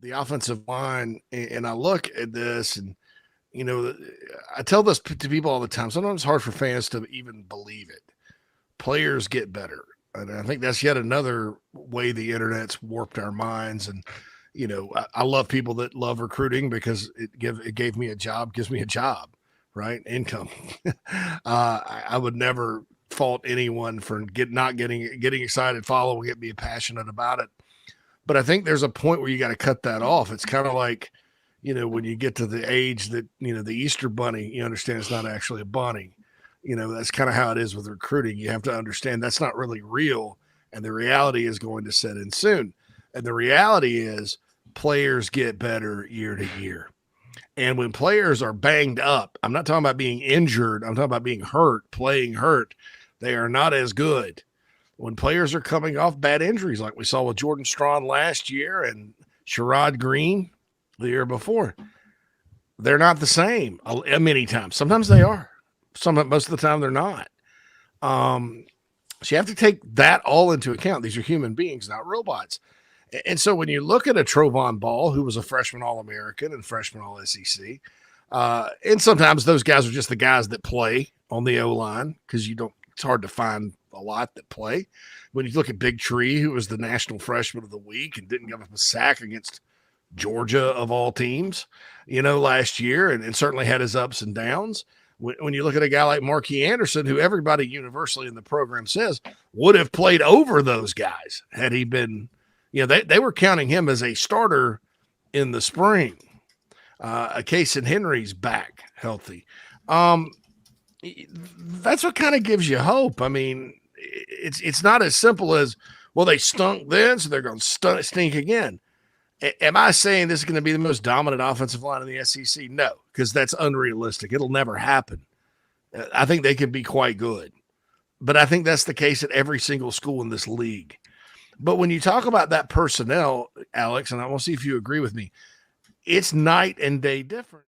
the offensive line, and I look at this, and I tell this to people all the time. Sometimes it's hard for fans to even believe it. Players get better, and I think that's yet another way the internet's warped our minds. And I love people that love recruiting because it gave me a job, gives me a job, right? Income. I would never fault anyone for getting excited, following it, being passionate about it. But I think there's a point where you got to cut that off. It's kind of like, when you get to the age that, the Easter bunny, you understand it's not actually a bunny. That's kind of how it is with recruiting. You have to understand that's not really real. And the reality is going to set in soon. And the reality is players get better year to year. And when players are banged up, I'm not talking about being injured. I'm talking about being hurt, playing hurt. They are not as good. When players are coming off bad injuries, like we saw with Jordan Strawn last year and Sherrod Green the year before, they're not the same many times. Sometimes they are. Most of the time they're not. So you have to take that all into account. These are human beings, not robots. And so when you look at a Trovon Baugh, who was a freshman All-American and freshman All-SEC, and sometimes those guys are just the guys that play on the O-line because it's hard to find a lot that play. When you look at Big Tree, who was the national freshman of the week and didn't give up a sack against Georgia of all teams, last year, and certainly had his ups and downs. When you look at a guy like Markee Anderson, who everybody universally in the program says would have played over those guys had he been, they were counting him as a starter in the spring. Cason Henry's back healthy. That's what kind of gives you hope. I mean, it's not as simple as, well, they stunk then, so they're going to stink again. Am I saying this is going to be the most dominant offensive line in the SEC? No, because that's unrealistic. It'll never happen. I think they can be quite good. But I think that's the case at every single school in this league. But when you talk about that personnel, Alex, and I want to see if you agree with me, it's night and day different.